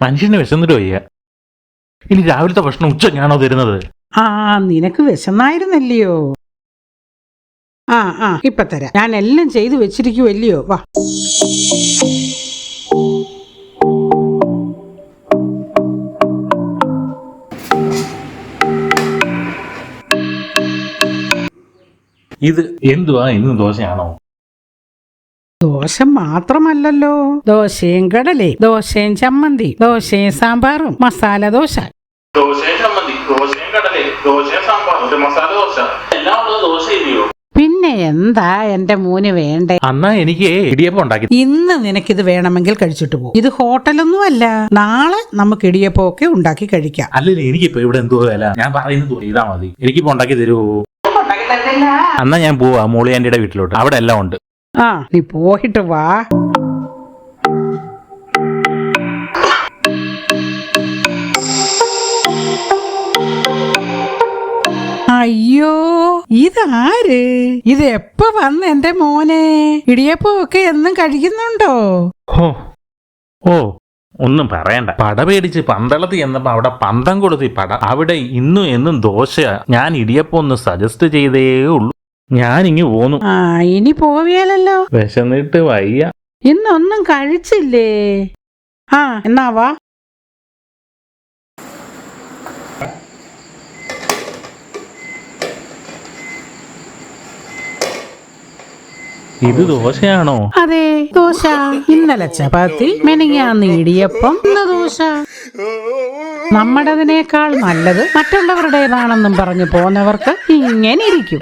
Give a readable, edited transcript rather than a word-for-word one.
മനുഷ്യന് വിശന്നിട്ട് വയ്യ. ഇനി രാവിലത്തെ ഭക്ഷണം ഉച്ചക്കാണോ തരുന്നത്? നിനക്ക് വിശന്നായിരുന്നല്ലയോ? ഇപ്പൊ തരാം. ഞാൻ എല്ലാം ചെയ്തു വെച്ചിരിക്കുവല്ലയോ. വാ. ഇത് എന്തുവാ, ഇന്ന് ദോശയാണോ? ദോശ മാത്രമല്ലല്ലോ, ദോശയും കടലേ, ദോശയും ചമ്മന്തി, ദോശയും സാമ്പാറും, മസാല ദോശ. ദോശയും ചമ്മന്തി, ദോശയും കടലേ, ദോശയും സാമ്പാറും, മസാല ദോശ, എല്ലാം ഉള്ളത് ദോശ ഇല്ലയോ? പിന്നെ എന്താ എന്റെ മോന് വേണ്ടേ? അന്നാ എനിക്ക് ഇടിയപ്പം ഉണ്ടാക്കി. ഇന്ന് നിനക്കിത് വേണമെങ്കിൽ കഴിച്ചിട്ട് പോകും. ഇത് ഹോട്ടലൊന്നും അല്ല. നാളെ നമുക്ക് ഇടിയപ്പമൊക്കെ ഉണ്ടാക്കി കഴിക്കാം. അല്ലല്ലേ, എനിക്കിപ്പോ ഇവിടെ എന്തോ വില. ഞാൻ പറയുന്നത് ഇതാ മതി. എനിക്കിപ്പോ ഉണ്ടാക്കി തരുമോ? അന്നാ ഞാൻ പോവാ മോളി ആന്റിയുടെ വീട്ടിലോട്ട്. അവിടെ എല്ലാം ഉണ്ട്. നീ പോയിട്ട് വാ. അയ്യോ, ഇതാര്? ഇത് എപ്പ വന്ന് എന്റെ മോനെ? ഇടിയപ്പമൊക്കെ എന്നും കഴിക്കുന്നുണ്ടോ? ഓ ഒന്നും പറയണ്ട. പട പേടിച്ച് പന്തളത്ത് ചെന്നപ്പോ അവിടെ പന്തം കൊടുത്തി പട. അവിടെ ഇന്നും എന്നും ദോശയാ. ഞാൻ ഇടിയപ്പം ഒന്ന് സജസ്റ്റ് ചെയ്തേ ഉള്ളൂ. ഞാനിങ്ങി പോന്നു. ഇനി പോവിയാലല്ലോ. വിശന്നിട്ട് വയ്യ. ഇന്നൊന്നും കഴിച്ചില്ലേ? എന്നാ വാ. ഇത് ദോശയാണോ? അതെ, ദോശ. ഇന്നലെ ചപ്പാത്തി, മെനിങ്ങാന്ന് ഇടിയപ്പം, ഇന്ന് ദോശ. നമ്മുടേതിനേക്കാൾ നല്ലത് മറ്റുള്ളവരുടേതാണെന്നും പറഞ്ഞു പോന്നവർക്ക് ഇങ്ങനെ ഇരിക്കും.